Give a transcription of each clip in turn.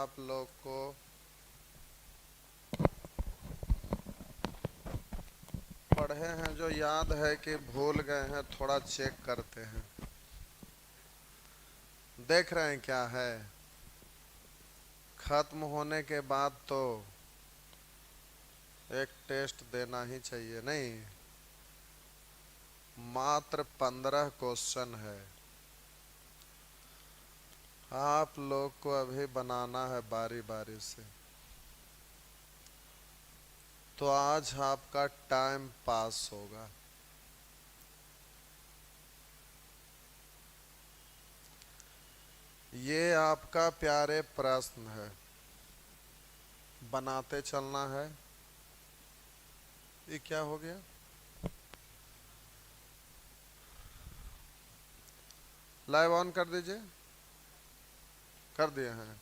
आप लोग को पढ़े हैं जो याद है कि भूल गए हैं, थोड़ा चेक करते हैं। देख रहे हैं क्या है? खत्म होने के बाद तो एक टेस्ट देना ही चाहिए नहीं? मात्र 15 क्वेश्चन है, आप लोग को अभी बनाना है बारी बारी से। तो आज आपका टाइम पास होगा। ये आपका प्यारे प्रश्न है, बनाते चलना है। ये क्या हो गया? लाइव ऑन कर दीजिए। कर दिए हैं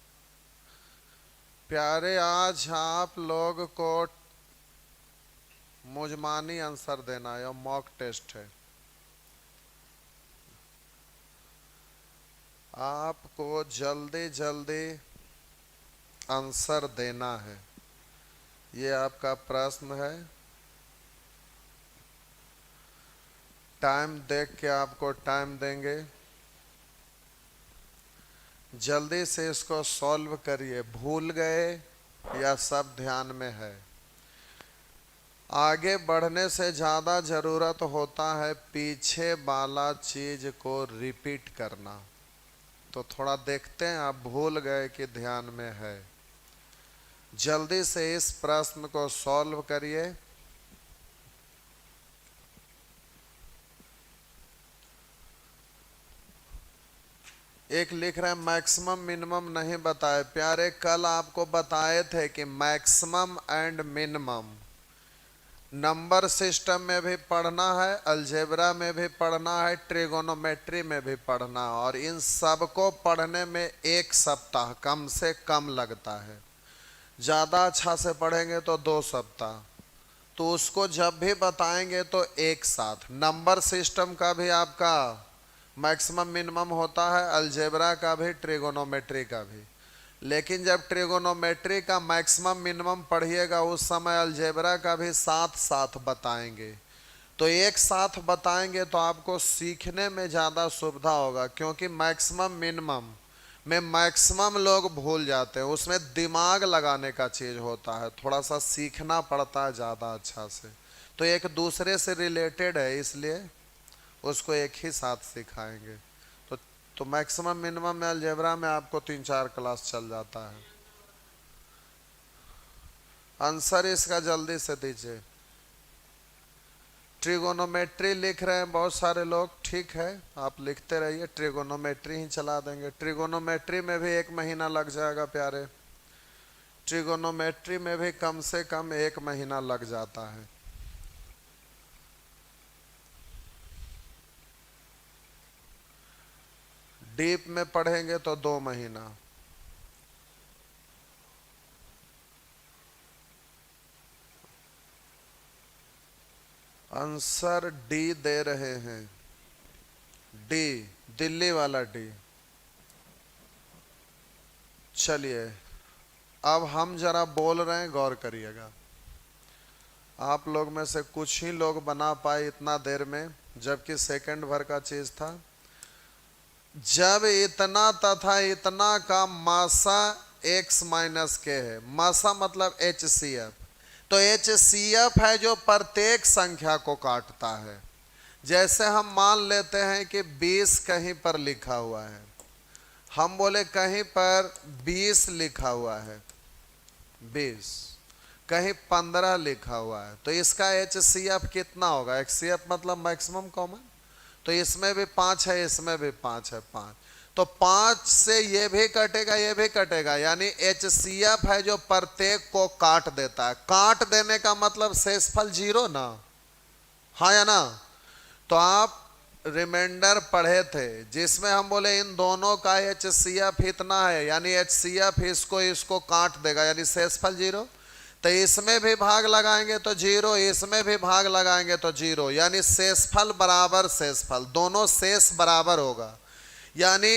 प्यारे। आज आप लोग को मुजमानी आंसर देना है, मॉक टेस्ट है। आपको जल्दी जल्दी आंसर देना है। ये आपका प्रश्न है। टाइम देख के आपको टाइम देंगे, जल्दी से इसको सॉल्व करिए। भूल गए या सब ध्यान में है? आगे बढ़ने से ज़्यादा ज़रूरत होता है पीछे वाला चीज़ को रिपीट करना। तो थोड़ा देखते हैं आप भूल गए कि ध्यान में है। जल्दी से इस प्रश्न को सॉल्व करिए। एक लिख रहे हैं मैक्सिमम मिनिमम नहीं बताए। प्यारे कल आपको बताए थे कि maximum and minimum number system में भी पढ़ना है, अलजेब्रा में भी पढ़ना है, ट्रिगोनोमेट्री में भी पढ़ना है। और इन सब को पढ़ने में 1 सप्ताह कम से कम लगता है। ज़्यादा अच्छा से पढ़ेंगे तो 2 सप्ताह। तो उसको जब भी बताएंगे तो एक साथ। नंबर सिस्टम का भी आपका मैक्सिमम मिनिमम होता है, अलजेब्रा का भी, ट्रिगोनोमेट्री का भी। लेकिन जब ट्रिगोनोमेट्री का मैक्सिमम मिनिमम पढ़िएगा उस समय अलजेब्रा का भी साथ साथ बताएंगे। तो एक साथ बताएंगे तो आपको सीखने में ज़्यादा सुविधा होगा, क्योंकि मैक्सिमम मिनिमम में मैक्सिमम लोग भूल जाते हैं। उसमें दिमाग लगाने का चीज़ होता है, थोड़ा सा सीखना पड़ता है ज़्यादा अच्छा से। तो एक दूसरे से रिलेटेड है, इसलिए उसको एक ही साथ सिखाएंगे। तो मैक्सिमम मिनिमम में अलजेब्रा में आपको 3-4 क्लास चल जाता है। आंसर इसका जल्दी से दीजिए। ट्रिगोनोमेट्री लिख रहे हैं बहुत सारे लोग, ठीक है, आप लिखते रहिए। ट्रिगोनोमेट्री ही चला देंगे। ट्रिगोनोमेट्री में भी 1 महीना लग जाएगा प्यारे। ट्रिगोनोमेट्री में भी कम से कम 1 महीना लग जाता है। डीप में पढ़ेंगे तो 2 महीना। आंसर डी दे रहे हैं, डी, दिल्ली वाला डी। चलिए अब हम जरा बोल रहे हैं, गौर करिएगा। आप लोग में से कुछ ही लोग बना पाए इतना देर में, जबकि सेकंड भर का चीज था। जब इतना तथा इतना का मासा x माइनस के है, मासा मतलब HCF, तो HCF है जो प्रत्येक संख्या को काटता है। जैसे हम मान लेते हैं कि 20 कहीं पर लिखा हुआ है, हम बोले कहीं पर 20 लिखा हुआ है, 20, कहीं 15 लिखा हुआ है, तो इसका HCF कितना होगा? HCF मतलब मैक्सिमम कॉमन। तो इसमें भी 5 है, इसमें भी 5 है, 5। तो 5 से ये भी कटेगा, ये भी कटेगा, यानी HCF है जो प्रत्येक को काट देता है। काट देने का मतलब शेषफल 0 ना, हाँ या ना? तो आप रिमाइंडर पढ़े थे जिसमें हम बोले इन दोनों का HCF इतना है, यानी HCF इसको इसको काट देगा, यानी शेषफल 0। तो इसमें भी भाग लगाएंगे तो 0, इसमें भी भाग लगाएंगे तो 0, यानी शेषफल बराबर शेषफल, दोनों शेष बराबर होगा। यानी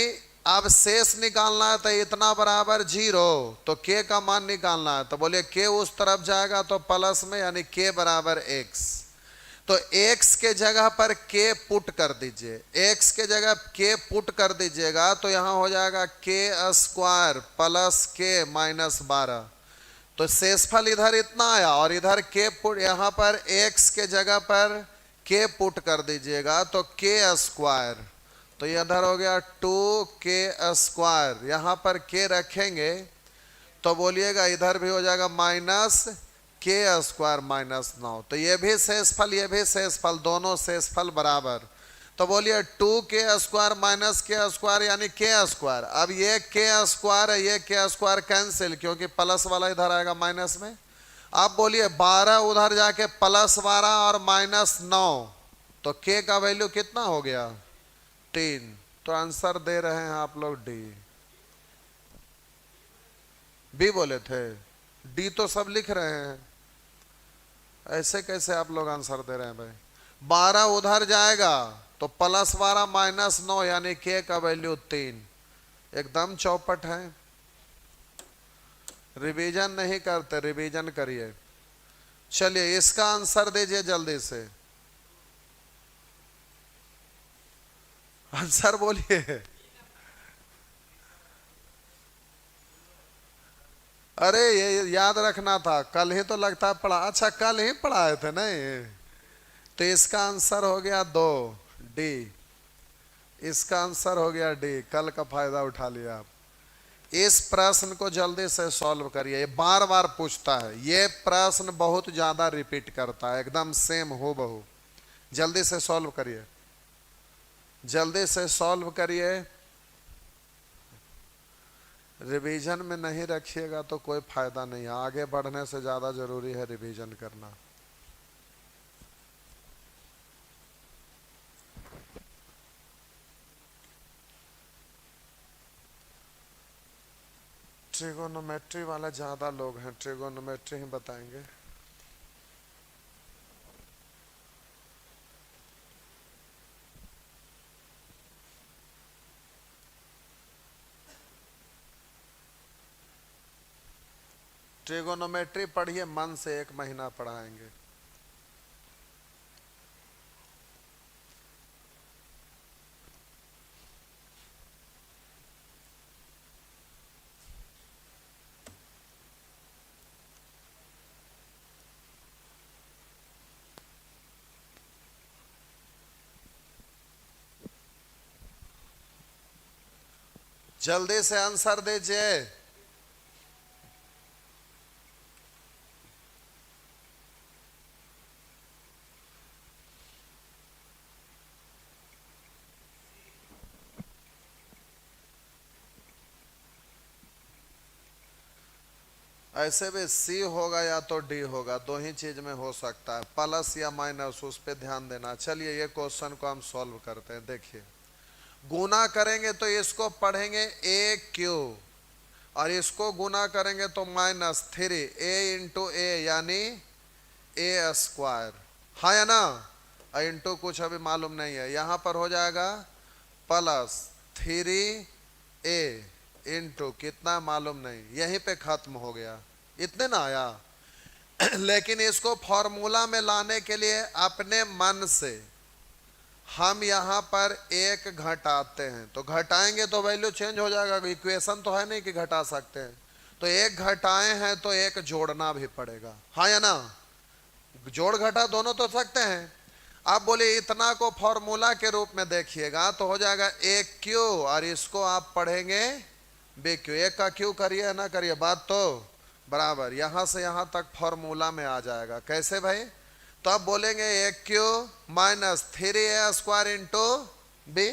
अब शेष निकालना है तो इतना बराबर 0, तो k का मान निकालना है, तो बोलिए k उस तरफ जाएगा तो प्लस में, यानी k बराबर x। तो x के जगह पर k पुट कर दीजिए, x के जगह k पुट कर दीजिएगा तो यहां हो जाएगा k square plus k minus 12। तो शेषफल इधर इतना आया और इधर k पुट, यहां पर x के जगह पर k पुट कर दीजिएगा तो k स्क्वायर, तो ये इधर हो गया 2k स्क्वायर। यहां पर k रखेंगे तो बोलिएगा इधर भी हो जाएगा माइनस k स्क्वायर माइनस 9। तो ये भी शेषफल ये भी शेषफल, दोनों शेषफल बराबर। तो बोलिए 2k square minus k square यानी k स्क्वायर। अब ये k स्क्वायर है, ये k स्क्वायर कैंसिल, क्योंकि प्लस वाला इधर आएगा माइनस में। अब बोलिए 12 उधर जाके प्लस 12 और माइनस 9, तो k का वैल्यू कितना हो गया 3। तो आंसर दे रहे हैं आप लोग डी। बी बोले थे, डी तो सब लिख रहे हैं, ऐसे कैसे आप लोग आंसर दे रहे हैं भाई। 12 उधर जाएगा तो प्लस 12 माइनस 9 यानी k का वैल्यू 3। एकदम चौपट है, रिवीजन नहीं करते, रिवीजन करिए। चलिए इसका आंसर दीजिए जल्दी से, आंसर बोलिए। अरे ये याद रखना था, कल ही तो लगता है पढ़ा, अच्छा कल ही पढ़ाए थे नहीं। तो इसका आंसर हो गया 2 डी, इसका आंसर हो गया डी। कल का फायदा उठा लिया आप। इस प्रश्न को जल्दी से सॉल्व करिए, ये बार बार पूछता है, ये प्रश्न बहुत ज्यादा रिपीट करता है, एकदम सेम हो बहू। जल्दी से सॉल्व करिए, जल्दी से सॉल्व करिए। रिवीजन में नहीं रखिएगा तो कोई फायदा नहीं है, आगे बढ़ने से ज्यादा जरूरी है रिवीजन करना। ट्रिगोनोमेट्री वाला ज्यादा लोग हैं, ट्रिगोनोमेट्री ही बताएंगे। ट्रिगोनोमेट्री पढ़िए मन से, 1 महीना पढ़ाएंगे। जल्दी से आंसर दीजिए। ऐसे भी सी होगा या तो डी होगा, 2 ही चीज में हो सकता है, प्लस या माइनस, उस पर ध्यान देना। चलिए ये क्वेश्चन को हम सॉल्व करते हैं। देखिए गुना करेंगे तो इसको पढ़ेंगे ए क्यू, और इसको गुना करेंगे तो -3 ए इंटू ए यानी ए स्क्वायर, हाँ या ना। इंटू कुछ अभी मालूम नहीं है, यहां पर हो जाएगा +3 ए इंटू कितना मालूम नहीं, यहीं पे खत्म हो गया, इतने ना आया। लेकिन इसको फॉर्मूला में लाने के लिए अपने मन से हम यहाँ पर 1 घटाते हैं, तो घटाएंगे तो वैल्यू चेंज हो जाएगा, इक्वेशन तो है नहीं कि घटा सकते हैं। तो 1 घटाए हैं तो 1 जोड़ना भी पड़ेगा, हाँ या ना। जोड़ घटा दोनों तो सकते हैं। आप बोले इतना को फॉर्मूला के रूप में देखिएगा तो हो जाएगा ए क्यू, और इसको आप पढ़ेंगे बे क्यू। 1 का क्यू करिए ना करिए, बात तो बराबर, यहां से यहां तक फॉर्मूला में आ जाएगा। कैसे भाई, तो आप बोलेंगे ए क्यू -3 ए स्क्वायर इंटू बी,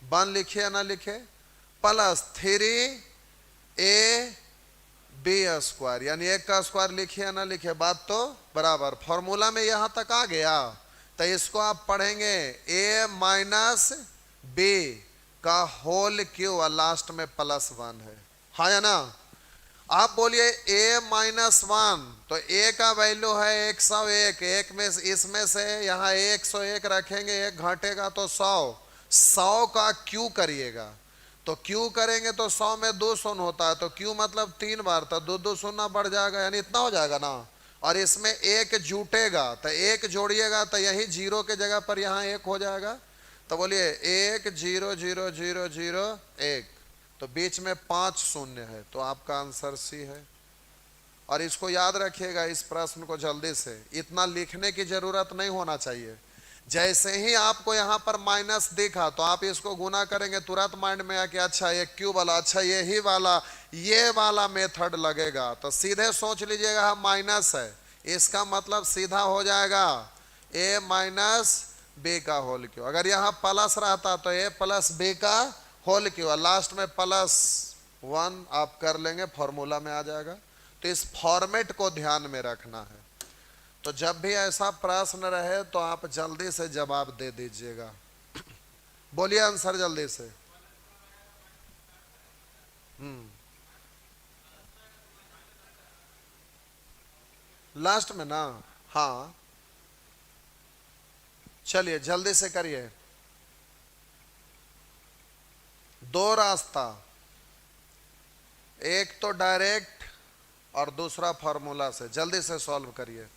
1 लिखिए ना लिखे, +3 ए बी स्क्वायर, यानी 1 का स्क्वायर लिखिए ना लिखे, बात तो बराबर। फॉर्मूला में यहां तक आ गया, तो इसको आप पढ़ेंगे ए माइनस बी का होल क्यू, और लास्ट में +1 है, हाँ या ना। आप बोलिए a -1, तो a का वैल्यू है 101, एक में इसमें से यहाँ 101 रखेंगे, 1 घटेगा तो 100, 100 का क्यू करिएगा तो क्यू करेंगे तो 100 में 2 शून्य होता है, तो क्यू मतलब 3 बार, तो दो दो शून्य बढ़ जाएगा, यानी इतना हो जाएगा ना। और इसमें एक जुटेगा तो एक जोड़िएगा तो यही जीरो के जगह पर यहाँ एक हो जाएगा। तो बोलिए 1 0 0 0 0 1, तो बीच में 5 शून्य है, तो आपका आंसर सी है। और इसको याद रखिएगा, इस प्रश्न को जल्दी से, इतना लिखने की जरूरत नहीं होना चाहिए। जैसे ही आपको यहाँ पर माइनस दिखा तो आप इसको गुना करेंगे, तुरंत माइंड में आके अच्छा ये क्यू वाला, अच्छा ये वाला मेथड लगेगा, तो सीधे सोच लीजिएगा माइनस है, इसका मतलब सीधा हो जाएगा a माइनस बी का होल क्यू। अगर यहाँ प्लस रहता तो a प्लस बी का होल क्यू, लास्ट में +1 आप कर लेंगे, फॉर्मूला में आ जाएगा। तो इस फॉर्मेट को ध्यान में रखना है। तो जब भी ऐसा प्रश्न रहे तो आप जल्दी से जवाब दे दीजिएगा। बोलिए आंसर जल्दी से। लास्ट में ना, हाँ चलिए जल्दी से करिए। दो रास्ता, एक तो डायरेक्ट और दूसरा फॉर्मूला से, जल्दी से सॉल्व करिए।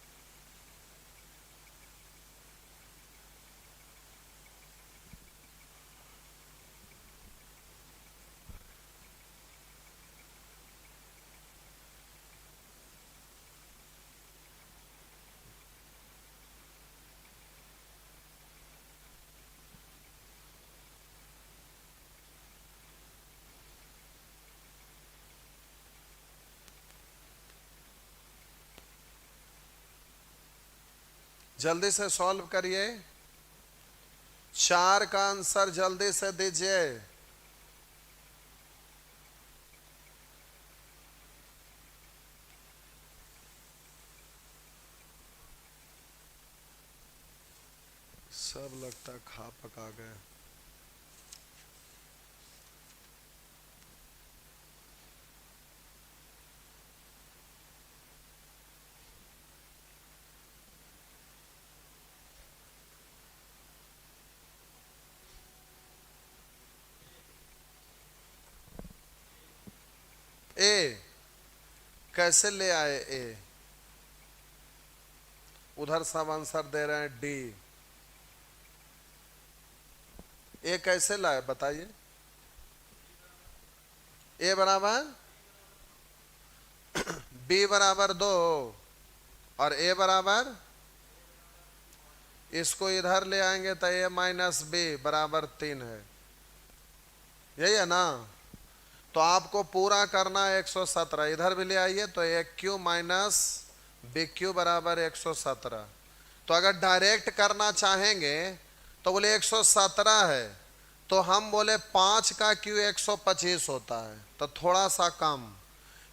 जल्दी से सॉल्व करिए, 4 का आंसर जल्दी से दीजिए। सब लगता खा पका गए। ए कैसे ले आए ए? उधर सब आंसर दे रहे हैं डी। ए कैसे लाए बताइए? ए बराबर बी बराबर 2 और ए बराबर, इसको इधर ले आएंगे तो ए माइनस बी बराबर 3 है, यही है ना। तो आपको पूरा करना है 117, इधर भी ले आइए तो ए क्यू माइनस बी क्यू बराबर 117। तो अगर डायरेक्ट करना चाहेंगे तो बोले 117 है, तो हम बोले 5 का क्यू 125 होता है, तो थोड़ा सा कम,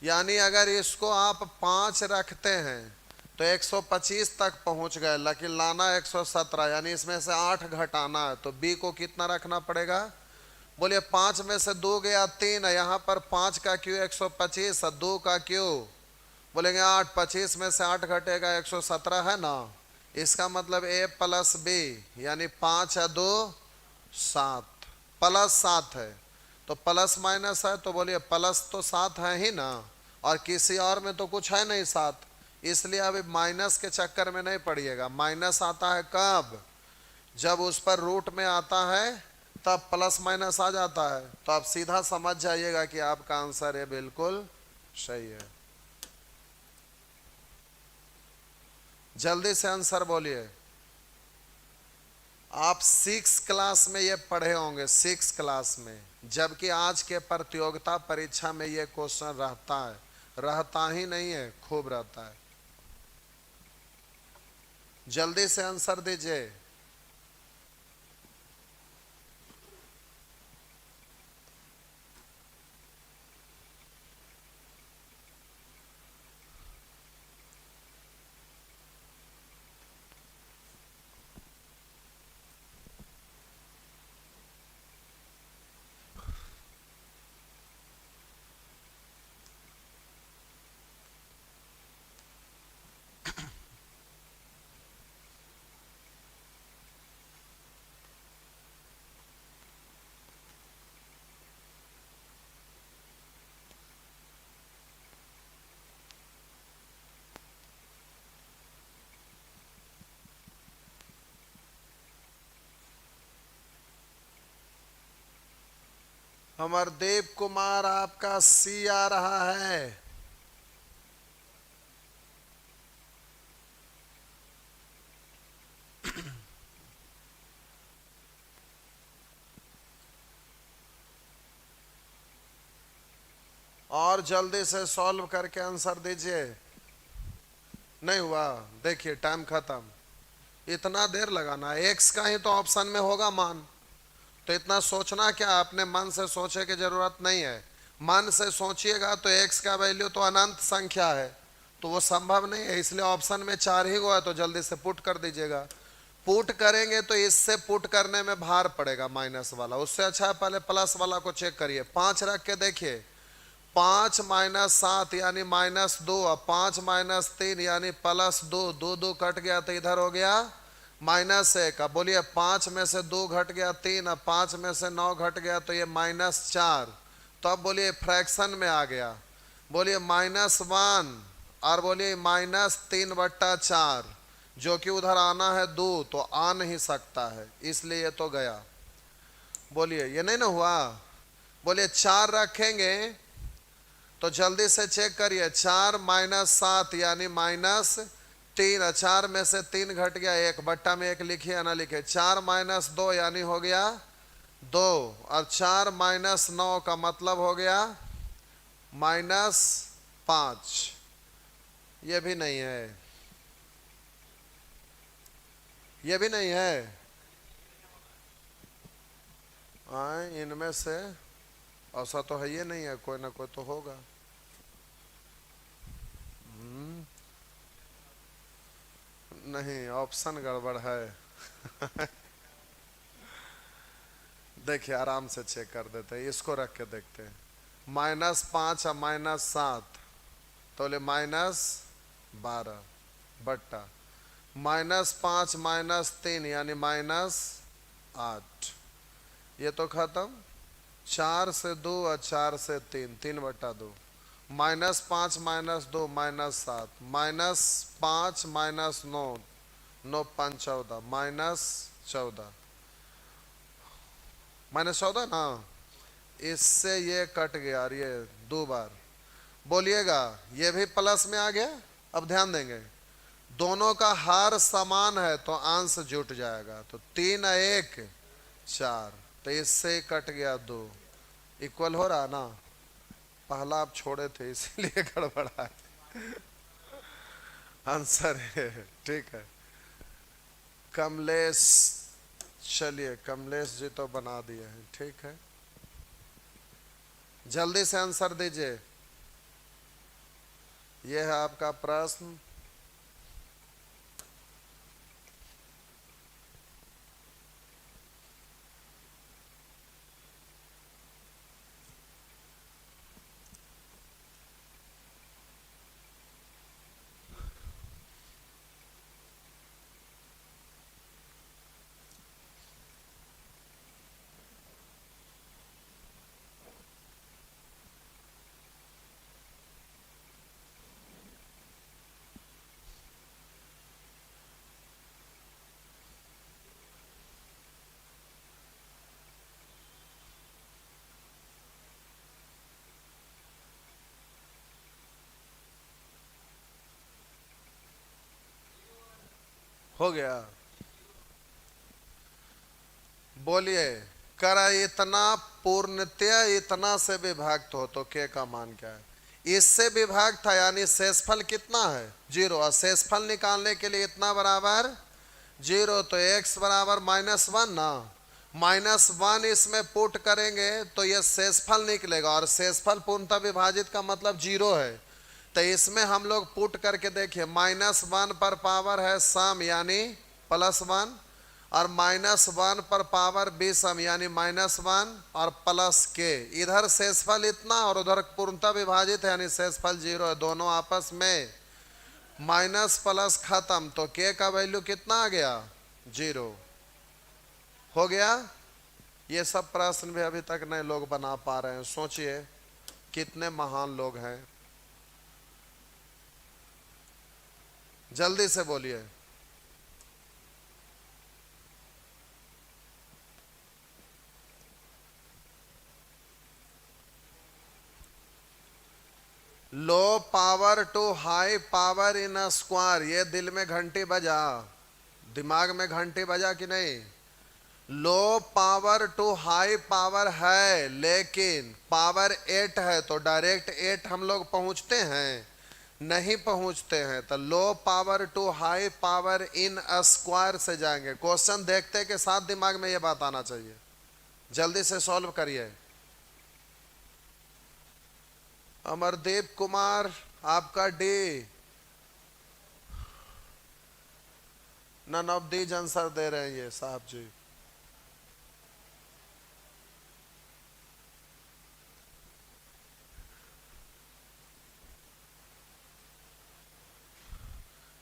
यानी अगर इसको आप 5 रखते हैं तो 125 तक पहुंच गए, लेकिन लाना 117, यानी इसमें से 8 घटाना है, तो बी को कितना रखना पड़ेगा? बोलिए 5 में से 2 गया 3 है, यहाँ पर 5 का क्यू 125 है, 2 का क्यू बोलेंगे 8, 25 में से 8 घटेगा 117 है ना। इसका मतलब a प्लस बी, यानी 5 है 2 7, प्लस 7 है, तो प्लस माइनस है, तो बोलिए प्लस तो 7 है ही ना, और किसी और में तो कुछ है नहीं 7, इसलिए अभी माइनस के चक्कर में नहीं पड़िएगा। माइनस आता है कब? जब उस पर रूट में आता है तब प्लस माइनस आ जाता है, तो आप सीधा समझ जाइएगा कि आपका आंसर है बिल्कुल सही है। जल्दी से आंसर बोलिए। आप 6 क्लास में ये पढ़े होंगे, 6 क्लास में, जबकि आज के प्रतियोगिता परीक्षा में ये क्वेश्चन रहता है, रहता ही नहीं है, खूब रहता है। जल्दी से आंसर दीजिए। अमरदीप कुमार आपका सी आ रहा है। और जल्दी से सॉल्व करके आंसर दीजिए। नहीं हुआ, देखिए टाइम खत्म। इतना देर लगाना, एक्स का ही तो ऑप्शन में होगा मान, तो इतना सोचना क्या, अपने मन से सोचे की जरूरत नहीं है। मन से सोचिएगा तो एक्स का वैल्यू तो अनंत संख्या है, तो वो संभव नहीं है, इसलिए ऑप्शन में 4 ही गो है, तो जल्दी से पुट कर दीजिएगा। पुट करेंगे तो इससे पुट करने में भार पड़ेगा माइनस वाला, उससे अच्छा है पहले प्लस वाला को चेक करिए। 5 रख के देखिए, 5 माइनस 7 यानी -2, अब 5 माइनस 3 यानी +2, 2 2 कट गया तो इधर हो गया -1। अब बोलिए 5 में से 2 घट गया 3, अब 5 में से 9 घट गया तो ये -4, तो अब बोलिए फ्रैक्शन में आ गया। बोलिए -1 और बोलिए -3/4, जो कि उधर आना है 2 तो आ नहीं सकता है, इसलिए ये तो गया। बोलिए ये नहीं ना हुआ। बोलिए 4 रखेंगे तो जल्दी से चेक करिए, 4 माइनस 7 यानी -3, 4 में से 3 घट गया 1, बट्टा में 1 लिखिए या ना लिखे। 4 माइनस 2 यानी हो गया 2, और 4 माइनस 9 का मतलब हो गया -5। ये भी नहीं है, ये भी नहीं है। इनमें से ऐसा तो है, ये नहीं है, कोई ना कोई तो होगा। नहीं, ऑप्शन गड़बड़ है। देखिए आराम से चेक कर देते हैं, इसको रख के देखते हैं। -5 और -7 तो बोले -12 बट्टा -5 -3 यानी -8, ये तो खत्म। 4 से 2 और 4 से 3, 3/2, -5 -2 -7, -5 -9, 9 5 14, -14, -14 ना, इससे ये कट गया और ये 2 बार। बोलिएगा ये भी प्लस में आ गया। अब ध्यान देंगे, दोनों का हार समान है तो अंश जुट जाएगा, तो 3 और 1 4, तो इससे कट गया 2, इक्वल हो रहा ना। पहला आप छोड़े थे इसलिए गड़बड़ा है। आंसर है, ठीक है। कमलेश, चलिए कमलेश जी तो बना दिए हैं, ठीक है। जल्दी से आंसर दीजिए, यह है आपका प्रश्न। हो गया। बोलिए, कर इतना पूर्णतया इतना से विभाक्त हो तो के का मान क्या है। इससे विभाग था यानी शेषफल कितना है 0, और शेषफल निकालने के लिए इतना बराबर 0, तो x बराबर -1 ना, -1 इसमें पुट करेंगे तो ये शेषफल निकलेगा, और शेषफल पूर्णतः विभाजित का मतलब 0 है, तो इसमें हम लोग पुट करके देखिए, -1 पर पावर है सम यानी +1, और -1 पर पावर भी सम यानी -1 और प्लस के, इधर शेषफल इतना और उधर पूर्णतः विभाजित है यानी शेषफल 0 है, दोनों आपस में माइनस प्लस खत्म, तो के का वैल्यू कितना आ गया 0 हो गया। ये सब प्रश्न भी अभी तक नए लोग बना पा रहे हैं, सोचिए कितने महान लोग हैं। जल्दी से बोलिए। Low power to high power in a square, ये दिल में घंटी बजा, दिमाग में घंटी बजा कि नहीं? Low power to high power है, लेकिन पावर 8 है तो डायरेक्ट 8 हम लोग पहुंचते हैं? नहीं पहुंचते हैं। तो low power to high power in a square से जाएंगे। क्वेश्चन देखते के साथ दिमाग में ये बात आना चाहिए। जल्दी से सॉल्व करिए। अमरदीप कुमार, आपका D. None of these answer दे रहे हैं ये साहब जी।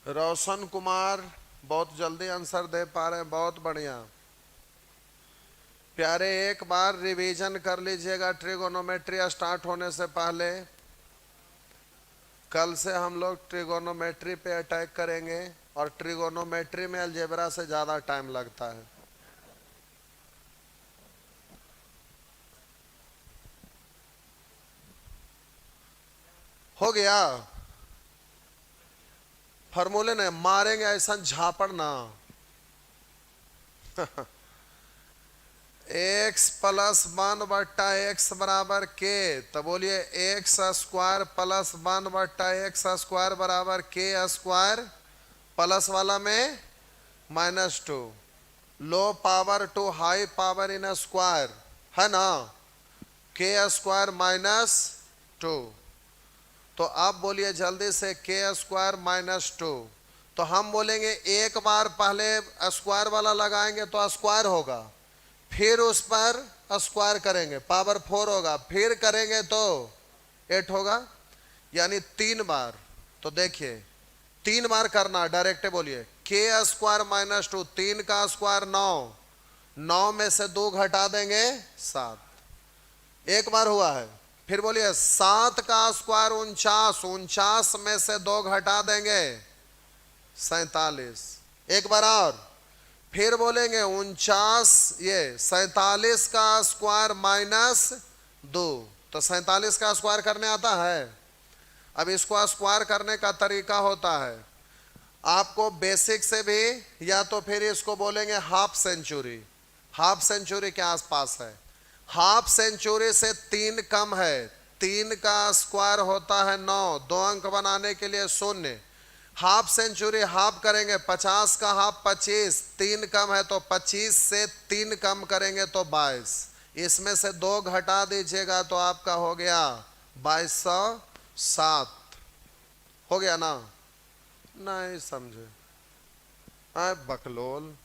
रोशन कुमार बहुत जल्दी आंसर दे पा रहे हैं, बहुत बढ़िया प्यारे। एक बार रिवीजन कर लीजिएगा ट्रिगोनोमेट्री स्टार्ट होने से पहले। कल से हम लोग ट्रिगोनोमेट्री पे अटैक करेंगे और ट्रिगोनोमेट्री में अलजेब्रा से ज़्यादा टाइम लगता है। हो गया? फॉर्मूले ने मारेंगे ऐसा झापड़ ना। एक्स प्लस 1/x बराबर के, तो बोलिए एक्स स्क्वायर प्लस 1/x² बराबर के स्क्वायर, प्लस वाला में -2। Low power to high power in square है ना, के स्क्वायर -2। तो अब बोलिए जल्दी से के स्क्वायर -2। तो हम बोलेंगे एक बार पहले स्क्वायर वाला लगाएंगे तो स्क्वायर होगा, फिर उस पर स्क्वायर करेंगे पावर 4 होगा, फिर करेंगे तो 8 होगा, यानी 3 बार। तो देखिए 3 बार करना, डायरेक्ट बोलिए के स्क्वायर -2, 3 का स्क्वायर 9, 9 में से 2 घटा देंगे 7, एक बार हुआ है। फिर बोलिए 7 का स्क्वायर 49, 49 में से 2 घटा देंगे 47, एक बार और। फिर बोलेंगे 49, ये 47 का स्क्वायर -2, तो 47 का स्क्वायर करने आता है। अब इसको स्क्वायर करने का तरीका होता है, आपको बेसिक से भी, या तो फिर इसको बोलेंगे हाफ सेंचुरी, हाफ सेंचुरी के आसपास है। हाफ सेंचुरी से 3 कम है, 3 का स्क्वायर होता है 9, 2 अंक बनाने के लिए 0। हाफ सेंचुरी हाफ करेंगे, 50 का हाफ 25, 3 कम है तो 25 से 3 कम करेंगे तो 22, इसमें से 2 घटा दीजिएगा तो आपका हो गया 2207। हो गया ना? नहीं समझे? बकलोल।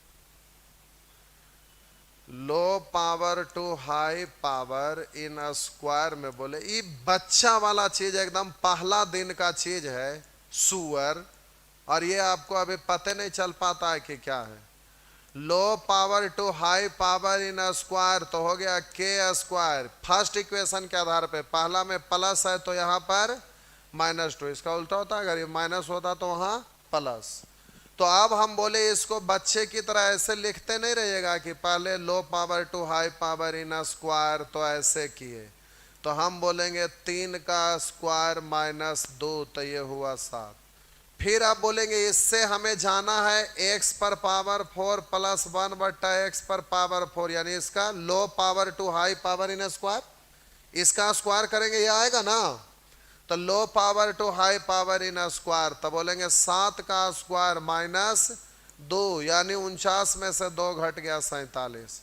Low power to high power in a square में बोले ये बच्चा वाला चीज, एकदम पहला दिन का चीज है, सुअर, और ये आपको अभी पता नहीं चल पाता है कि क्या है। Low power to high power in a square तो हो गया के स्क्वायर। फर्स्ट इक्वेशन के आधार पे पहला में प्लस है तो यहाँ पर -2, इसका उल्टा होता है, अगर ये माइनस होता तो वहाँ प्लस। तो अब हम बोले इसको बच्चे की तरह ऐसे लिखते नहीं रहिएगा कि पहले low power to high power in a square तो ऐसे किए, तो हम बोलेंगे 3 का स्क्वायर -2, तो ये हुआ 7। फिर आप बोलेंगे इससे हमें जाना है x पर पावर 4 प्लस 1/x पर पावर 4, यानी इसका low power to high power in square, इसका स्क्वायर करेंगे ये आएगा ना। तो low power to high power in square, तो बोलेंगे 7 का स्क्वायर -2, यानी 49 में से 2 घट गया 47।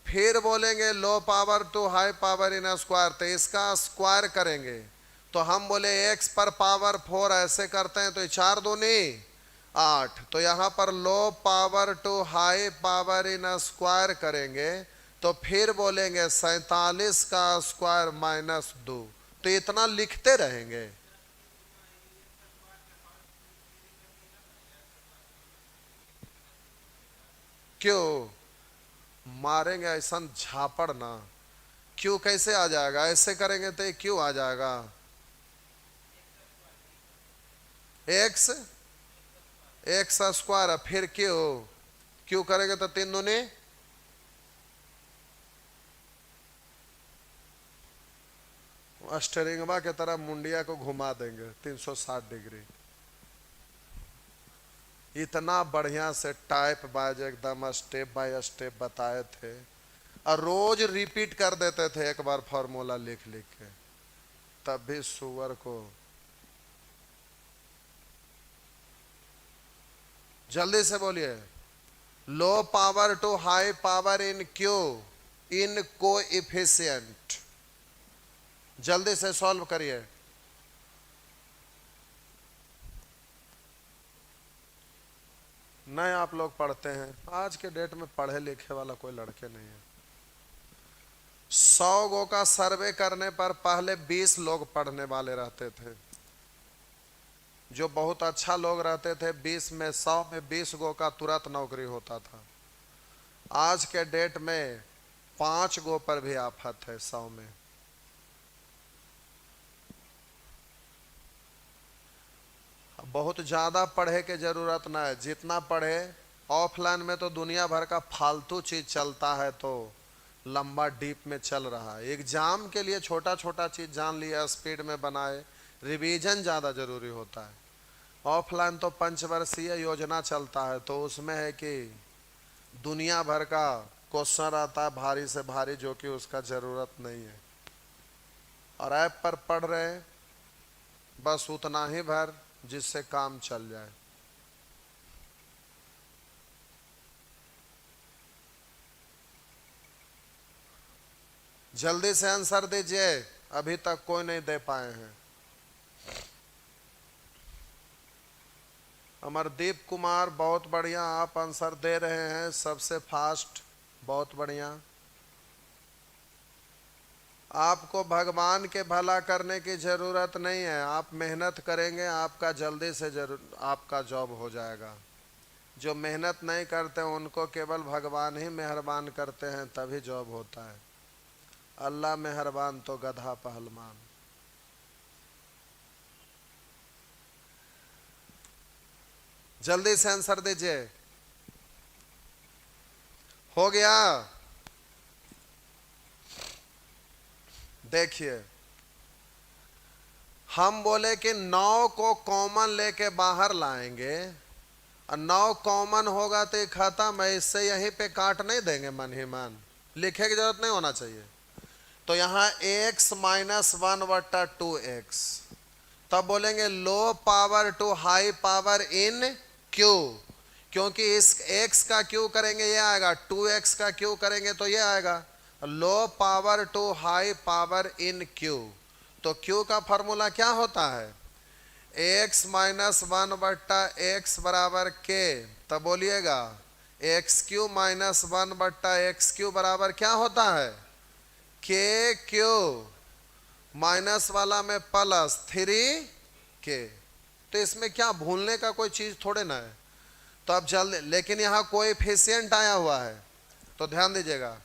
फिर बोलेंगे low power to high power in square, तो इसका स्क्वायर करेंगे तो हम बोले x पर पावर 4 ऐसे करते हैं तो 4 दूनी 8, तो यहाँ पर low power to high power in square करेंगे तो फिर बोलेंगे 47 का स्क्वायर -2, तो इतना लिखते रहेंगे। क्यों मारेंगे ऐसा झापड़ ना? क्यों कैसे आ जाएगा? ऐसे करेंगे तो क्यों आ जाएगा? एक्स स्क्वायर, फिर क्यों करेंगे तो 3 दूनी, स्टेरिंगवा के तरह मुंडिया को घुमा देंगे 360 डिग्री। इतना बढ़िया से टाइप बाय एकदम स्टेप बाय स्टेप बताए थे और रोज रिपीट कर देते थे एक बार फॉर्मूला लिख लिख के, तब भी सुअर को। जल्दी से बोलिए, low power to high power in q in coefficient. जल्दी से सॉल्व करिए। नहीं आप लोग पढ़ते हैं, आज के डेट में पढ़े लिखे वाला कोई लड़के नहीं है। 100 गो का सर्वे करने पर पहले 20 लोग पढ़ने वाले रहते थे। जो बहुत अच्छा लोग रहते थे 20 में 100 में 20 गो का तुरंत नौकरी होता था। आज के डेट में 5 गो पर भी आफत है 100 में। बहुत ज़्यादा पढ़े के ज़रूरत ना है, जितना पढ़े। ऑफलाइन में तो दुनिया भर का फालतू चीज़ चलता है, तो लंबा डीप में चल रहा है। एग्जाम के लिए छोटा छोटा चीज़ जान लिया, स्पीड में बनाए, रिवीजन ज़्यादा ज़रूरी होता है। ऑफलाइन तो पंचवर्षीय योजना चलता है, तो उसमें है कि दुनिया भर का क्वेश्चन आता है भारी से भारी, जो कि उसका ज़रूरत नहीं है। और ऐप पर पढ़ रहे हैं बस उतना ही भर जिससे काम चल जाए। जल्दी से आंसर दीजिए, अभी तक कोई नहीं दे पाए हैं। अमरदीप कुमार बहुत बढ़िया, आप आंसर दे रहे हैं सबसे फास्ट, बहुत बढ़िया। आपको भगवान के भला करने की ज़रूरत नहीं है, आप मेहनत करेंगे आपका जल्दी से आपका जॉब हो जाएगा। जो मेहनत नहीं करते उनको केवल भगवान ही मेहरबान करते हैं, तभी जॉब होता है। अल्लाह मेहरबान तो गधा पहलवान। जल्दी से आंसर दीजिए। हो गया? देखिए, हम बोले कि 9 को कॉमन लेके बाहर लाएंगे और 9 कॉमन होगा तो खत्म है, इससे यहीं पे काट नहीं देंगे मन ही मन, लिखे की जरूरत नहीं होना चाहिए। तो यहाँ x माइनस 1/2x, तब बोलेंगे low power to high power in q, क्योंकि इस x का q करेंगे ये आएगा, 2x का q करेंगे तो ये आएगा। Low power to high power in q, तो q का फॉर्मूला क्या होता है? x माइनस 1/x बराबर k। तब बोलिएगा x³ माइनस 1/x³ बराबर क्या होता है? k³ माइनस वाला में प्लस 3k। तो इसमें क्या भूलने का कोई चीज़ थोड़े ना है। तो अब जल्दी, लेकिन यहाँ कोएफिशिएंट आया हुआ है, तो ध्यान दीजिएगा।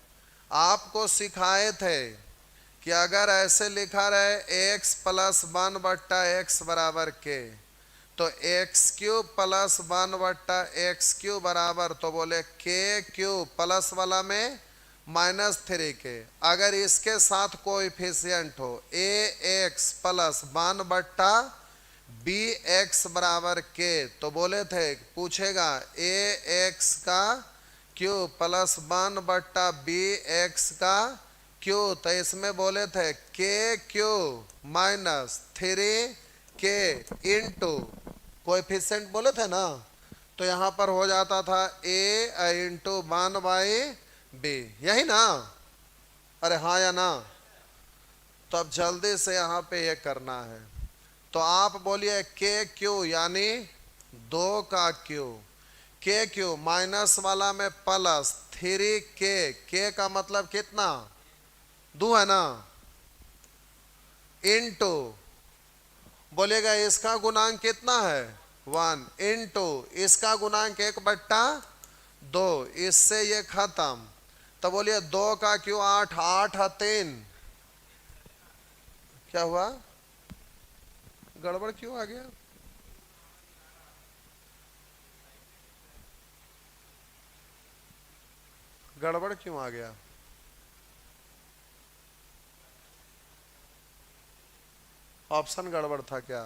आपको सिखाए थे कि अगर ऐसे लिखा रहे x प्लस 1/x बराबर k, तो x³ प्लस 1/x³ बराबर, तो बोले k³ प्लस वाला में माइनस 3k। अगर इसके साथ कोएफिशिएंट हो ax प्लस 1/bx बराबर k, तो बोले थे पूछेगा ax का क्यूब प्लस 1/bx का क्यूब, तो इसमें बोले थे k³ minus 3k into coefficient बोले थे ना, तो यहाँ पर हो जाता था a इंटू 1/b, यही ना? अरे हाँ या ना? तो अब जल्दी से यहाँ पे ये करना है, तो आप बोलिए k³ यानी 2 का क्यूब, k³ माइनस वाला में प्लस 3k, k का मतलब कितना? 2 है ना? इंटू बोलेगा इसका गुणांक कितना है? 1, इंटू इसका गुणांक 1/2, इससे ये खत्म। तो बोलिए 2 का क्यों 8, 8 है 3। क्या हुआ? गड़बड़ क्यों आ गया? गड़बड़ क्यों आ गया? ऑप्शन गड़बड़ था क्या?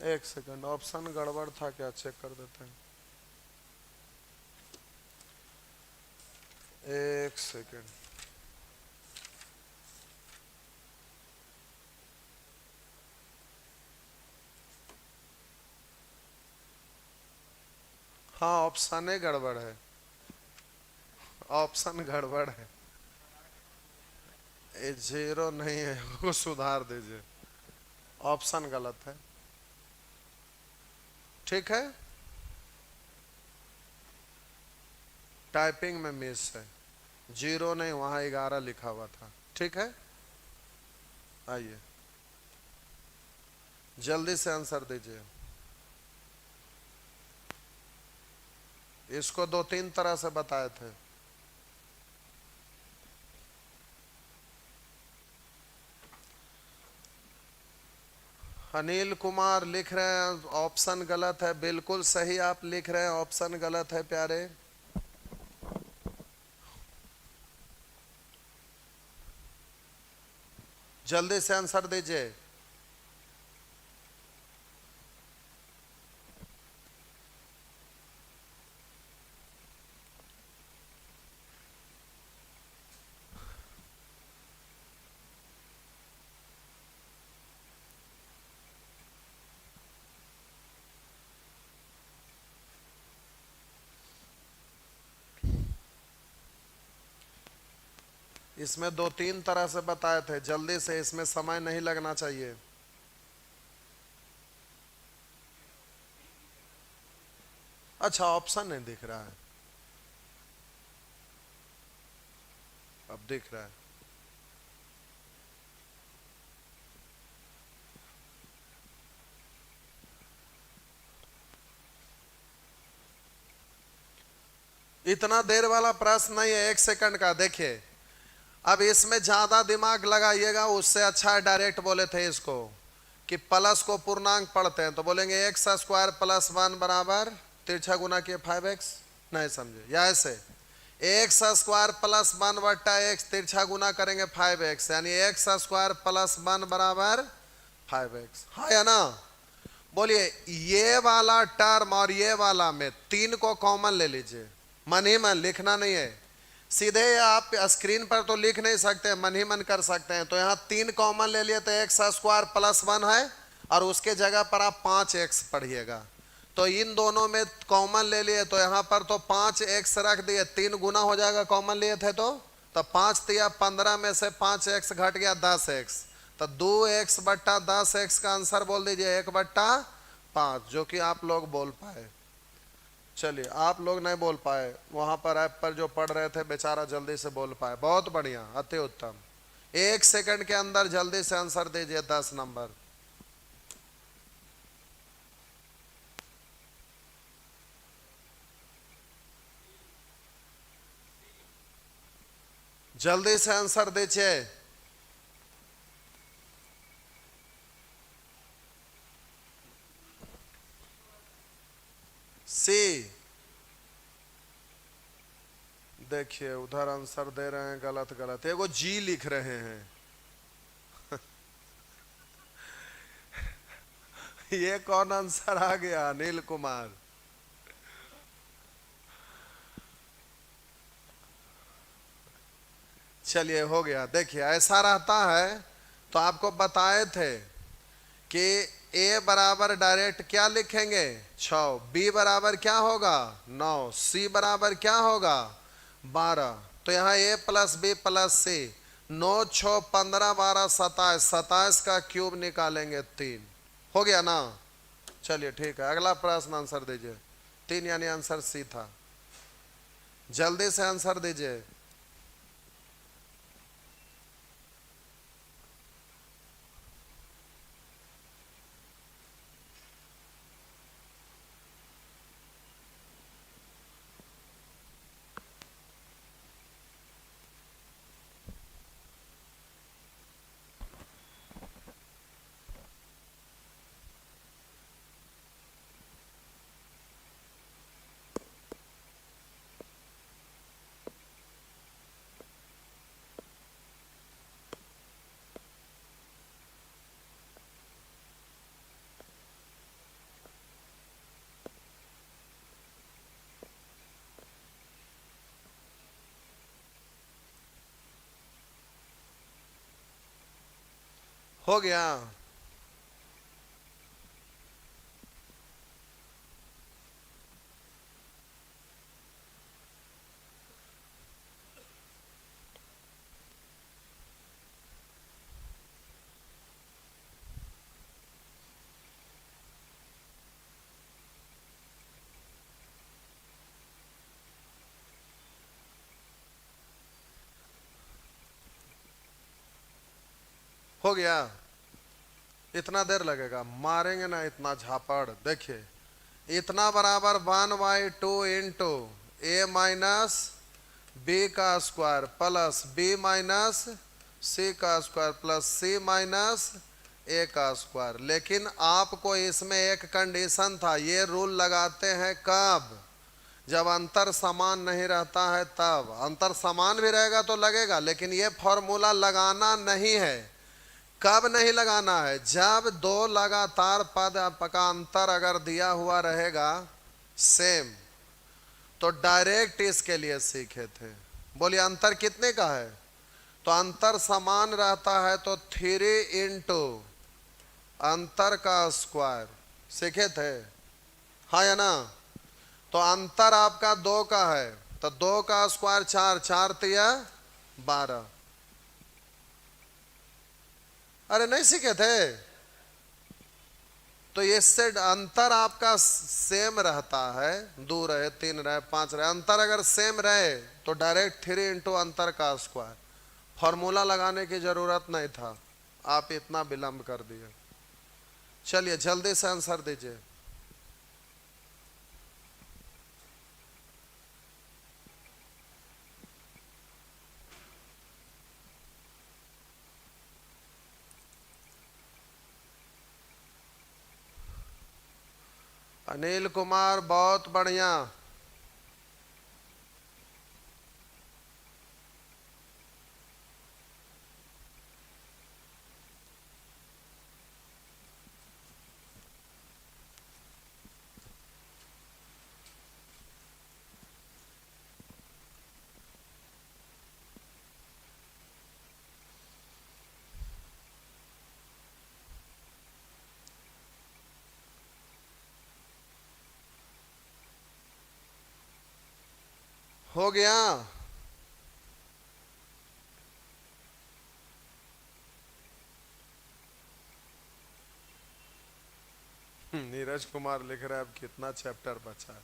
एक सेकंड, ऑप्शन गड़बड़ था क्या, चेक कर देते हैं। एक सेकंड। हाँ, ऑप्शन ही गड़बड़ है, ऑप्शन गड़बड़ है। ये जीरो नहीं है, वो सुधार दीजिए, ऑप्शन गलत है। ठीक है, टाइपिंग में मिस है, जीरो नहीं, वहां 11 लिखा हुआ था। ठीक है, आइए जल्दी से आंसर दीजिए। इसको दो तीन तरह से बताए थे। अनिल कुमार लिख रहे हैं ऑप्शन गलत है, बिल्कुल सही आप लिख रहे हैं, ऑप्शन गलत है प्यारे। जल्दी से आंसर दीजिए। इसमें दो तीन तरह से बताए थे, जल्दी से, इसमें समय नहीं लगना चाहिए। अच्छा, ऑप्शन नहीं दिख रहा है, अब दिख रहा है। इतना देर वाला प्रश्न नहीं है, एक सेकंड का। देखिए, अब इसमें ज्यादा दिमाग लगाइएगा, उससे अच्छा है डायरेक्ट बोले थे इसको कि प्लस को पूर्णांक पढ़ते हैं तो बोलेंगे एक्स स्क्वायर प्लस वन बराबर तिरछा गुना किए 5x। नहीं समझे, या ऐसे एक्स स्क्वायर प्लस वन बट्टा एक्स तिरछा गुना करेंगे 5x, यानी एक्स स्क्वायर प्लस वन बराबर 5x। हाँ या ना? बोलिए, ये वाला टर्म और ये वाला में तीन को कॉमन ले लीजिए, मन ही मन, लिखना नहीं है। सीधे आप स्क्रीन पर तो लिख नहीं सकते, मन ही मन कर सकते हैं। तो यहाँ तीन कॉमन ले लिए तो एक्स स्क्वायर प्लस वन है, और उसके जगह पर आप 5x पढ़िएगा। तो इन दोनों में कॉमन ले लिए तो यहाँ पर तो 5x रख दिए, तीन गुना हो जाएगा कॉमन लिए थे तो 5 तिया 15 में से 5x घट गया 10x, तो 2x बट्टा 10x का आंसर बोल दीजिए 1/5, जो कि आप लोग बोल पाए। चलिए, आप लोग नहीं बोल पाए, वहां पर ऐप पर जो पढ़ रहे थे बेचारा जल्दी से बोल पाए, बहुत बढ़िया, अति उत्तम। एक सेकंड के अंदर जल्दी से आंसर दीजिए 10 नंबर। जल्दी से आंसर दीजिए। सी। देखिए, उधर आंसर दे रहे हैं गलत गलत, एगो जी लिख रहे हैं। ये कौन आंसर आ गया? अनिल कुमार। चलिए, हो गया। देखिए, ऐसा रहता है, तो आपको बताए थे कि ए बराबर डायरेक्ट क्या लिखेंगे 6, बी बराबर क्या होगा 9, सी बराबर क्या होगा 12। तो यहाँ ए प्लस बी प्लस सी, 9 6 15 12 27, 27 का क्यूब निकालेंगे 3। हो गया ना? चलिए ठीक है, अगला प्रश्न आंसर दीजिए। 3 यानी आंसर सी था। जल्दी से आंसर दीजिए। हो गया। हो गया। इतना देर लगेगा, मारेंगे ना इतना झापड़। देखिए, इतना बराबर 1/2 इंटू ए माइनस बी का स्क्वायर प्लस बी माइनस सी का स्क्वायर प्लस सी माइनस ए का स्क्वायर। लेकिन आपको इसमें एक कंडीशन था, ये रूल लगाते हैं कब? जब अंतर समान नहीं रहता है तब। अंतर समान भी रहेगा तो लगेगा, लेकिन ये फॉर्मूला लगाना नहीं है। कब नहीं लगाना है? जब दो लगातार पद का अंतर अगर दिया हुआ रहेगा सेम, तो डायरेक्ट इसके लिए सीखे थे। बोलिए अंतर कितने का है? तो अंतर समान रहता है तो 3 इंटू अंतर का स्क्वायर सीखे थे, हाँ या ना? तो अंतर आपका 2 का है, तो 2 का स्क्वायर 4, 4 तिया 12। अरे नहीं सीखे थे? तो इससे अंतर आपका सेम रहता है, 2 रहे 3 रहे 5 रहे, अंतर अगर सेम रहे तो डायरेक्ट 3 इंटू अंतर का स्क्वायर। फॉर्मूला लगाने की जरूरत नहीं था, आप इतना विलंब कर दिए। चलिए जल्दी से आंसर दीजिए। अनिल कुमार, बहुत बढ़िया। हो गया। नीरज कुमार लिख रहा है अब कितना चैप्टर बचा है।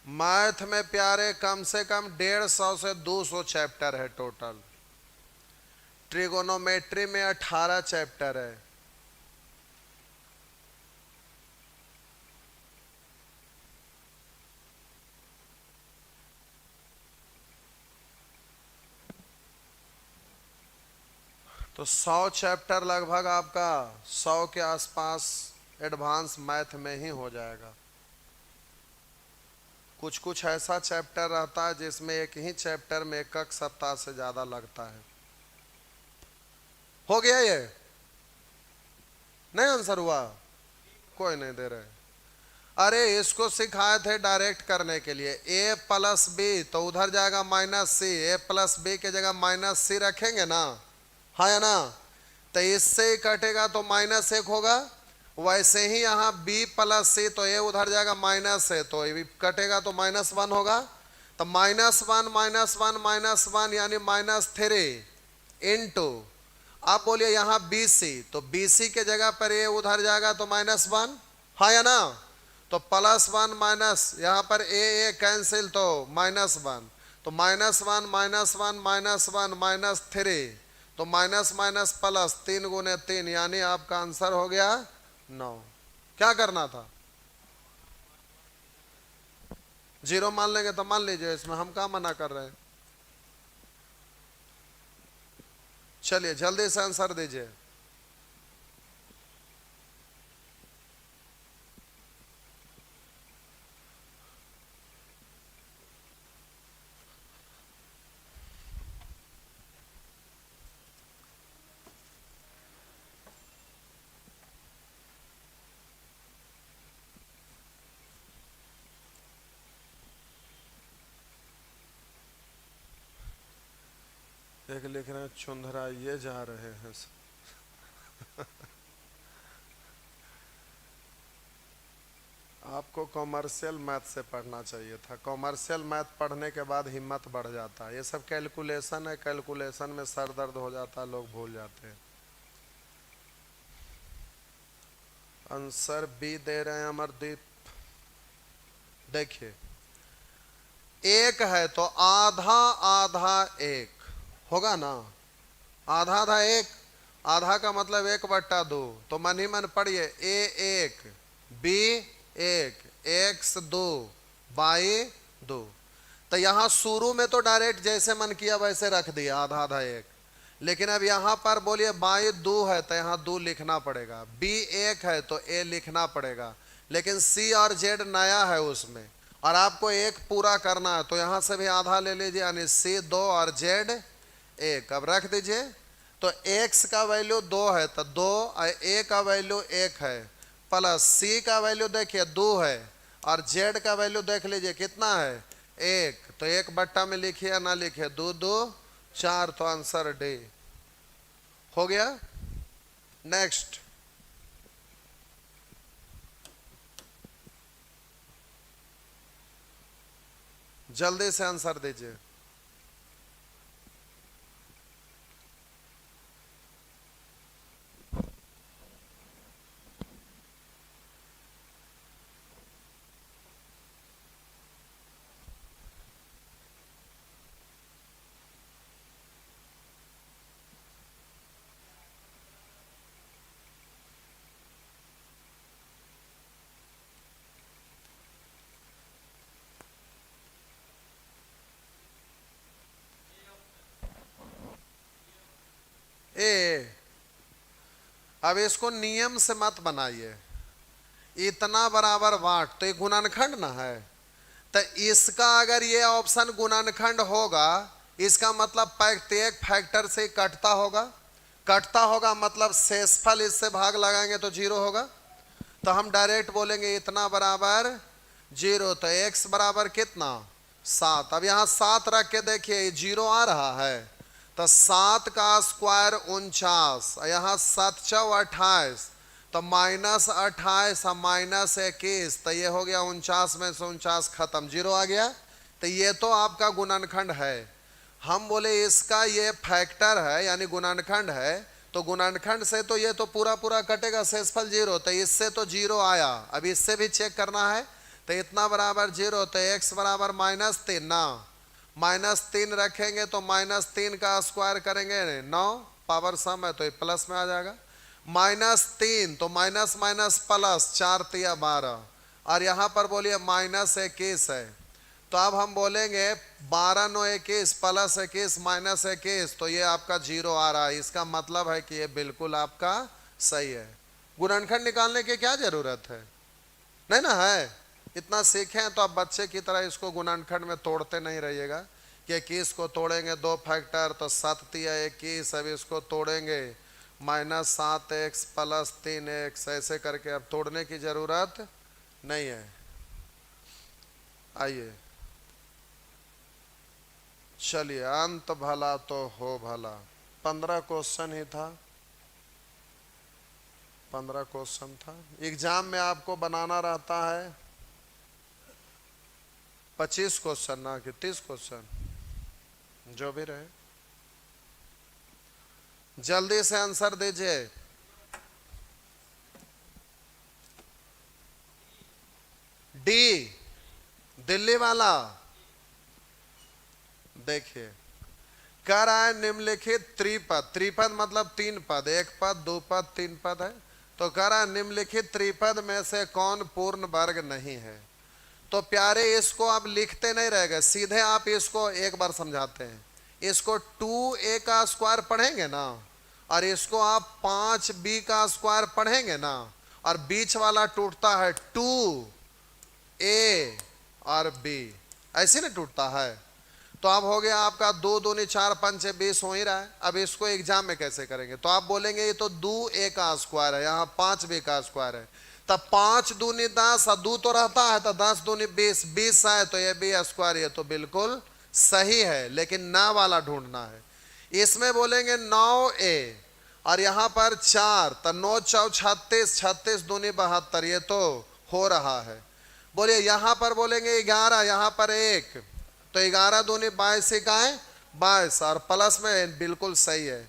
मैथ में प्यारे कम से कम 150 से 200 चैप्टर है टोटल। ट्रिगोनोमेट्री में 18 चैप्टर है। तो 100 चैप्टर लगभग आपका 100 के आसपास एडवांस मैथ में ही हो जाएगा। कुछ कुछ ऐसा चैप्टर रहता है जिसमें एक ही चैप्टर में एक सप्ताह से ज्यादा लगता है। हो गया ये? नहीं आंसर हुआ? कोई नहीं दे रहे। अरे इसको सिखाए थे डायरेक्ट करने के लिए। ए प्लस बी तो उधर जाएगा माइनस सी, ए प्लस बी के जगह माइनस सी रखेंगे ना, हाँ या ना? तो इससे ही कटेगा तो माइनस 1 होगा। वैसे ही यहाँ b प्लस सी, तो ये उधर जाएगा माइनस है, तो ये भी कटेगा तो -1 होगा। तो -1 -1 -1 यानी -3 इंटू, आप बोलिए यहाँ BC, तो BC के जगह पर ये उधर जाएगा तो -1, हाँ या ना? तो +1 माइनस यहाँ पर ए कैंसिल तो -1, तो -1 -1 -1 -3, तो माइनस माइनस प्लस 3 गुने 3, यानी आपका आंसर हो गया 9। क्या करना था? 0 मान लेंगे तो मान लीजिए, इसमें हम क्या मना कर रहे हैं। चलिए जल्दी से आंसर दीजिए। एक लिख रहे हैं चुंधरा ये जा रहे हैं। आपको कॉमर्शियल मैथ से पढ़ना चाहिए था। कॉमर्शियल मैथ पढ़ने के बाद हिम्मत बढ़ जाता है। ये सब कैलकुलेशन है, कैलकुलेशन में सर दर्द हो जाता है, लोग भूल जाते हैं। आंसर बी दे रहे हैं अमरदीप। देखिए, एक है तो आधा आधा एक होगा ना। आधा आधा एक, आधा का मतलब 1/2। तो मन ही मन पढ़िए, ए 1 बी 1 एक्स 2 बाई 2। तो यहां शुरू में तो डायरेक्ट जैसे मन किया वैसे रख दिया आधा आधा एक, लेकिन अब यहां पर बोलिए बाई 2 है तो यहां 2 लिखना पड़ेगा। बी 1 है तो ए लिखना पड़ेगा, लेकिन सी और जेड नया है उसमें और आपको एक पूरा करना है तो यहां से भी आधा ले लीजिए, यानी सी 2 और जेड 1। अब रख दीजिए, तो x का वैल्यू 2 है तो 2 और a का वैल्यू 1 है, प्लस c का वैल्यू देखिए 2 है और z का वैल्यू देख लीजिए कितना है 1। तो 1/2 में लिखिए ना लिखिए, 2 2 4, तो आंसर डी हो गया। नेक्स्ट, जल्दी से आंसर दीजिए। ए, अब इसको नियम से मत बनाइए। इतना बराबर वाट तो ये गुणनखंड ना है, तो इसका अगर ये ऑप्शन गुणनखंड होगा, इसका मतलब प्रत्येक फैक्टर से कटता होगा। कटता होगा मतलब शेषफल इससे भाग लगाएंगे तो 0 होगा। तो हम डायरेक्ट बोलेंगे इतना बराबर 0, तो x बराबर कितना 7। अब यहाँ 7 रख के देखिए 0 आ रहा है, तो 7 का स्क्वायर 49, यहाँ 7 चौ 28, तो -28 और -21, तो ये हो गया 49 में से 49 खत्म, 0 आ गया। तो ये तो आपका गुणनखंड है। हम बोले इसका ये फैक्टर है यानी गुणनखंड है, तो गुणनखंड से तो ये तो पूरा पूरा कटेगा, शेषफल 0, तो इससे तो 0 आया। अब इससे भी चेक करना है, तो इतना बराबर 0, तो x बराबर -3 ना, -3 रखेंगे तो -3 का स्क्वायर करेंगे 9, पावर सम है तो ये प्लस में आ जाएगा। -3 तो माइनस माइनस प्लस, 4 तिया 12, और यहाँ पर बोलिए -21 है, तो अब हम बोलेंगे 12 9 21 प्लस 21 -21, तो ये आपका 0 आ रहा है। इसका मतलब है कि ये बिल्कुल आपका सही है। गुणनखंड निकालने की क्या जरूरत है, नहीं ना है। इतना सीखे हैं तो अब बच्चे की तरह इसको गुणनखंड में तोड़ते नहीं रहिएगा कि 21 को तोड़ेंगे 2 फैक्टर तो 7 तिया 21, अब इसको तोड़ेंगे -7x प्लस 3x, ऐसे करके अब तोड़ने की जरूरत नहीं है। आइए चलिए, अंत भला तो हो भला। 15 क्वेश्चन ही था, 15 क्वेश्चन था। एग्जाम में आपको बनाना रहता है 25 क्वेश्चन ना कि 30 क्वेश्चन, जो भी रहे। जल्दी से आंसर दीजिए। डी, दिल्ली वाला। देखिए, कह रहा है निम्नलिखित त्रिपद, त्रिपद मतलब 3 पद, 1 पद 2 पद 3 पद है, तो कह रहा है निम्नलिखित त्रिपद में से कौन पूर्ण वर्ग नहीं है। तो प्यारे इसको आप लिखते नहीं रह गए, सीधे आप इसको एक बार समझाते हैं। इसको 2a का स्क्वायर पढ़ेंगे ना, और इसको आप 5b का स्क्वायर पढ़ेंगे ना, और बीच वाला टूटता है 2a और b, ऐसे ना टूटता है। तो अब हो गया आपका 2 दूनी 4 5 20 हो ही रहा है। अब इसको एग्जाम में कैसे करेंगे, तो आप बोलेंगे ये तो 2a का स्क्वायर है, यहाँ 5b का स्क्वायर है, तब 5 दूनी 10 और 2 तो रहता है, तो 10 दूनी 20, 20 है तो ये b स्क्वायर, ये तो बिल्कुल सही है, लेकिन ना वाला ढूंढना है। इसमें बोलेंगे 9a और यहां पर 4, तो 9 चौ 36, 36 दूनी 72, ये तो हो रहा है। बोलिए यहां पर बोलेंगे 11, यहां पर 1, तो 11 दूनी 22 इकाएं 22, और प्लस में बिल्कुल सही है।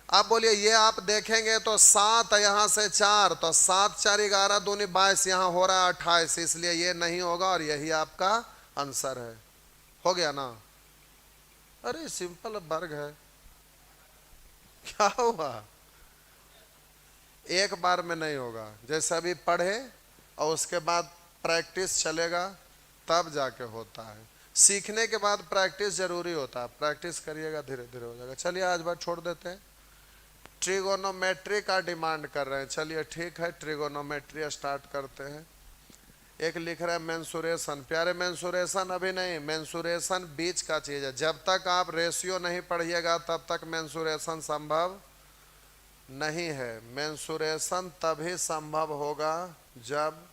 अब बोलिए ये आप देखेंगे तो 7 यहां से 4, तो 7 4 11 दूनी 22, यहां हो रहा है 28, इसलिए ये नहीं होगा और यही आपका आंसर है। हो गया ना? अरे सिंपल वर्ग है, क्या हुआ? एक बार में नहीं होगा, जैसे अभी पढ़े और उसके बाद प्रैक्टिस चलेगा तब जाके होता है। सीखने के बाद प्रैक्टिस जरूरी होता है, प्रैक्टिस करिएगा धीरे धीरे हो जाएगा। चलिए आज बार छोड़ देते हैं। ट्रिगोनोमेट्री का डिमांड कर रहे हैं, चलिए ठीक है, ट्रिगोनोमेट्री स्टार्ट करते हैं। एक लिख रहा है मेंसुरेशन। प्यारे मेंसुरेशन अभी नहीं, मेंसुरेशन बीच का चीज है। जब तक आप रेशियो नहीं पढ़िएगा तब तक मेंसुरेशन संभव नहीं है। मेंसुरेशन तभी संभव होगा जब,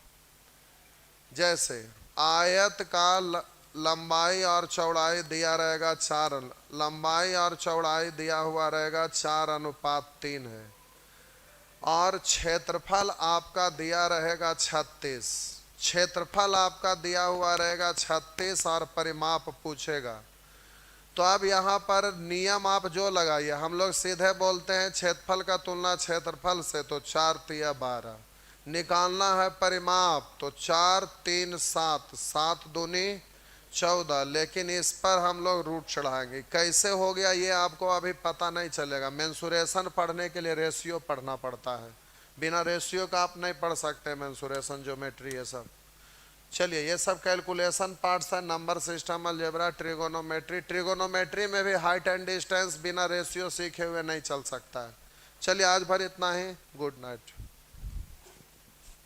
जैसे आयत का लंबाई और चौड़ाई दिया रहेगा 4, लंबाई और चौड़ाई दिया हुआ रहेगा 4:3 है, और क्षेत्रफल आपका दिया रहेगा 36, क्षेत्रफल आपका दिया हुआ रहेगा 36 और परिमाप पूछेगा। तो अब यहाँ पर नियम आप जो लगाइए, हम लोग सीधे बोलते हैं क्षेत्रफल का तुलना क्षेत्रफल से, तो 4 3 12 निकालना है परिमाप, तो 4 3 7, 7 दूनी 14, लेकिन इस पर हम लोग रूट चढ़ाएंगे। कैसे हो गया ये आपको अभी पता नहीं चलेगा। मेंसुरेशन पढ़ने के लिए रेशियो पढ़ना पड़ता है, बिना रेशियो का आप नहीं पढ़ सकते मेंसुरेशन, ज्योमेट्री, ये सब। चलिए ये सब कैलकुलेशन पार्ट्स है, number system, algebra, trigonometry. Trigonometry में भी हाइट एंड डिस्टेंस बिना रेशियो सीखे हुए नहीं चल सकता है। चलिए आज भर इतना ही, गुड नाइट।